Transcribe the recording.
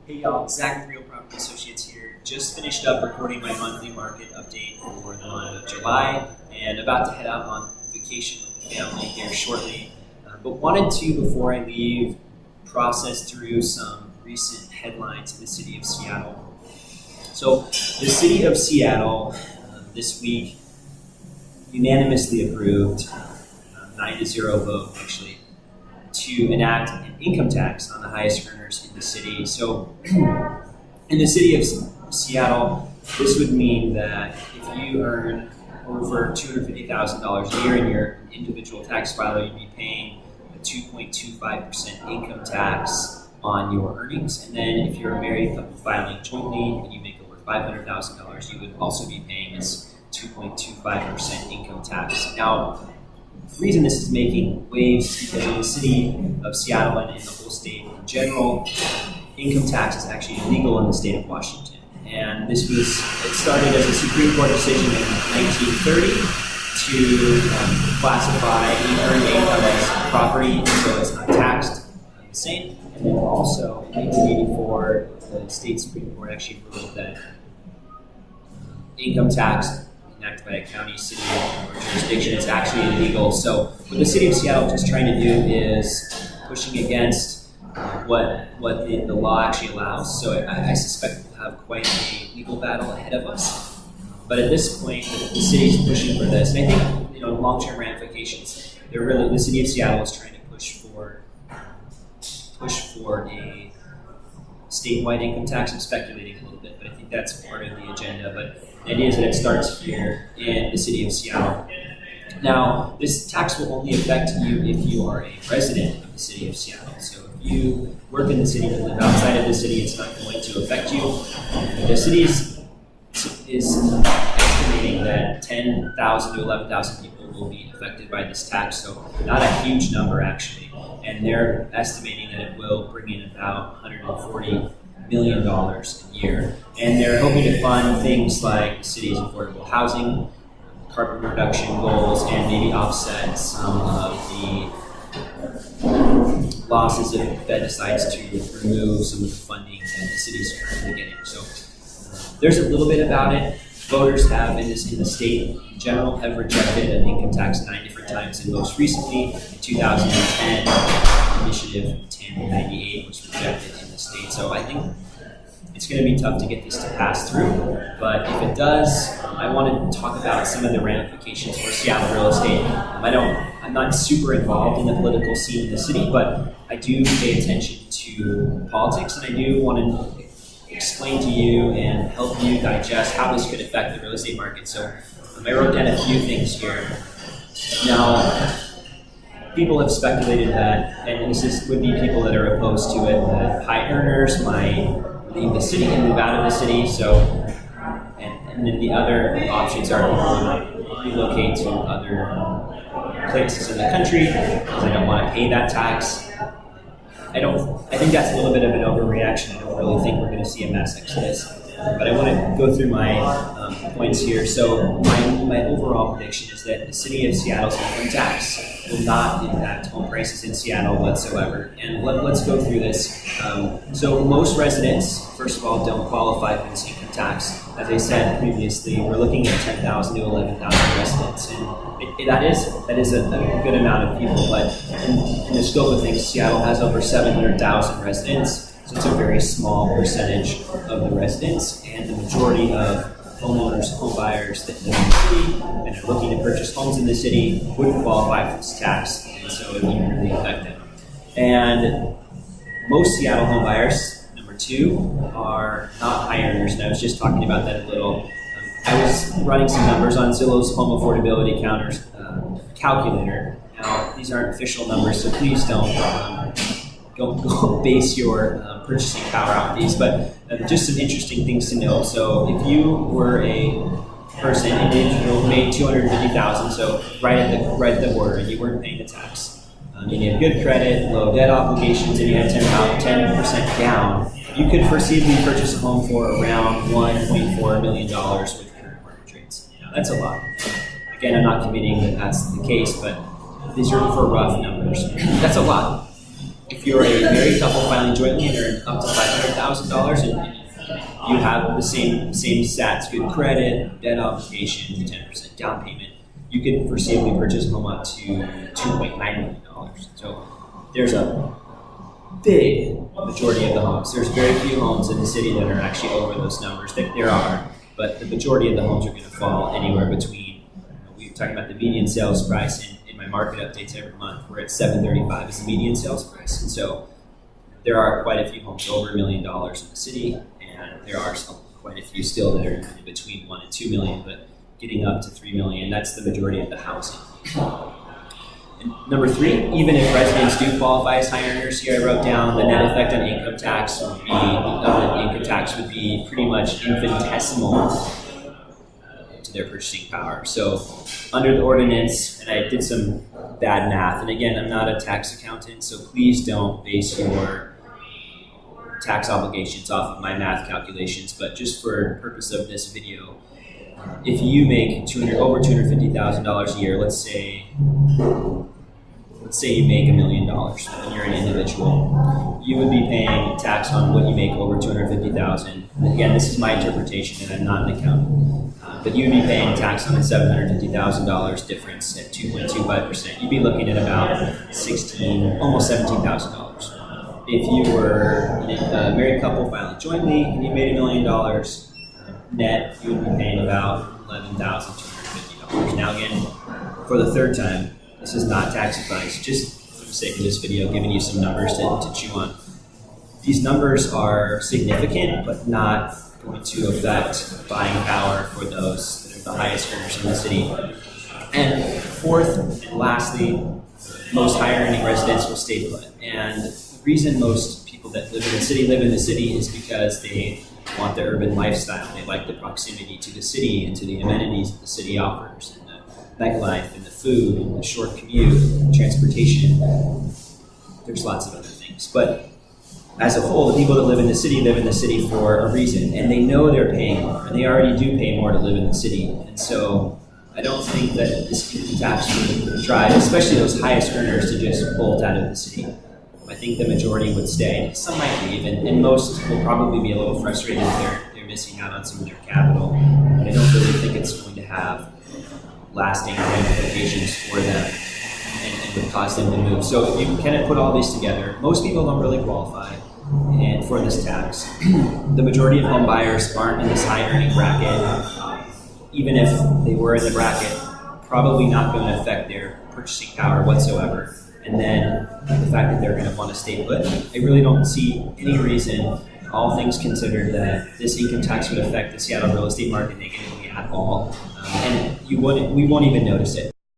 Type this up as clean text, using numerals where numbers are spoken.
Hey y'all, Zach with Real Property Associates here. Just finished up recording my monthly market update for the month of July and about to head out on vacation with the family here shortly. But wanted to, before I leave, process through some recent headlines in the city of Seattle. So the city of Seattle this week unanimously approved, 9-0 vote actually, to enact an income tax on the highest earners in the city. So in the city of Seattle, this would mean that if you earn over $250,000 a year and you're an individual tax filer, you'd be paying a 2.25% income tax on your earnings. And then if you're a married couple filing jointly and you make over $500,000, you would also be paying this 2.25% income tax. Now, the reason this is making waves is because in the city of Seattle and in the whole state in general, income tax is actually illegal in the state of Washington. And it started as a Supreme Court decision in 1930 to classify earned income as property, so it's not taxed the same. And then also in 1984, the state Supreme Court actually ruled that income tax enacted by a county, city, or jurisdiction is actually illegal. So what the city of Seattle is trying to do is pushing against what the law actually allows. So I suspect we'll have quite a legal battle ahead of us. But at this point, the city is pushing for this, and I think long-term ramifications. The city of Seattle is trying to push for a statewide income tax. I'm speculating a little bit, but I think that's part of the agenda. But the idea is that it starts here in the city of Seattle. Now, this tax will only affect you if you are a resident of the city of Seattle. So if you work in the city but live outside of the city, it's not going to affect you. The city is estimating that 10,000 to 11,000 people will be affected by this tax, so not a huge number actually. And they're estimating that it will bring in about $140 million a year. And they're hoping to fund things like the city's affordable housing, carbon reduction goals, and maybe offset some of the losses if the Fed decides to remove some of the funding that the city's currently getting. So there's a little bit about it. Voters have in the state in general have rejected an income tax 9 different times, and most recently in 2010, Initiative 1098 was rejected in the state. So I think it's going to be tough to get this to pass through, but if it does, I want to talk about some of the ramifications for Seattle real estate. I'm not super involved in the political scene in the city, but I do pay attention to politics, and I do want to explain to you and help you digest how this could affect the real estate market. So I wrote down a few things here. Now, people have speculated that, and would be people that are opposed to it, that high earners might leave the city and move out of the city. So, and then the other options are people who might relocate to other places in the country because they don't want to pay that tax. I think that's a little bit of an overreaction. I don't really think we're going to see a mass exodus. But I want to go through my points here. So my overall prediction is that the city of Seattle's income tax will not impact home prices in Seattle whatsoever. And let's go through this. So most residents, first of all, don't qualify for this income tax. As I said previously, we're looking at 10,000 to 11,000 residents. And that is a good amount of people. But in the scope of things, Seattle has over 700,000 residents. So it's a very small percentage of the residents, and the majority of homeowners, home buyers that live in the city and are looking to purchase homes in the city wouldn't qualify for this tax, and so it wouldn't really affect them. And most Seattle home buyers, number two, are not high earners, and I was just talking about that a little. I was running some numbers on Zillow's home affordability calculator. Now, these aren't official numbers, so please don't base your purchasing power off these, but just some interesting things to know. So if you were a person, individual, made $250,000, so right at the border, and you weren't paying the tax, and you had good credit, low debt obligations, and you had 10% down, you could foreseeably purchase a home for around $1.4 million with current mortgage rates. Now, that's a lot. Again, I'm not committing that that's the case, but these are for rough numbers. That's a lot. If you're a married couple filing jointly and earn up to $500,000, $100,000 and you have the same stats, good credit, debt obligation, 10% down payment, you could foreseeably purchase a home up to $2.9 million. So there's a big majority of the homes. There's very few homes in the city that are actually over those numbers. There are, but the majority of the homes are going to fall anywhere between, we were talking about the median sales price in my market updates every month. We're at $735 as the median sales price. And so there are quite a few homes over $1 million in the city, and there are quite a few still that are in between 1 and 2 million, but getting up to 3 million, that's the majority of the housing. And number 3, even if residents do qualify as high earners, here I wrote down the net effect on income tax would be pretty much infinitesimal to their purchasing power. So under the ordinance, and I did some bad math, and again, I'm not a tax accountant, so please don't base your tax obligations off of my math calculations, but just for the purpose of this video, if you make over $250,000 a year, let's say you make $1 million and you're an individual, you would be paying tax on what you make over $250,000. Again, this is my interpretation, and I'm not an accountant, but you'd be paying tax on a $750,000 difference at 2.25%. You'd be looking at about almost $17,000. If you were a married couple filing jointly and you made $1 million net, you would be paying about $11,250. Now again, for the third time, this is not tax advice, just for the sake of this video, giving you some numbers to chew on. These numbers are significant, but not going to affect buying power for those that are the highest earners in the city. And fourth and lastly, most higher earning residents will stay put. And the reason most people that live in the city is because they want the urban lifestyle. They like the proximity to the city and to the amenities that the city offers, and the nightlife and the food and the short commute, transportation. There's lots of other things. But as a whole, the people that live in the city for a reason, and they know they're paying more, and they already do pay more to live in the city. And so I don't think that this income tax would try, especially those highest earners, to just bolt out of the city. I think the majority would stay. Some might leave, and most will probably be a little frustrated if they're missing out on some of their capital. But I don't really think it's going to have lasting ramifications for them and would cause them to move. So if you kind of put all these together, most people don't really qualify and for this tax. The majority of home buyers aren't in this high earning bracket. Even if they were in the bracket, probably not going to affect their purchasing power whatsoever. And then the fact that they're going to want to stay put, I really don't see any reason, all things considered, that this income tax would affect the Seattle real estate market negatively at all. And we won't even notice it.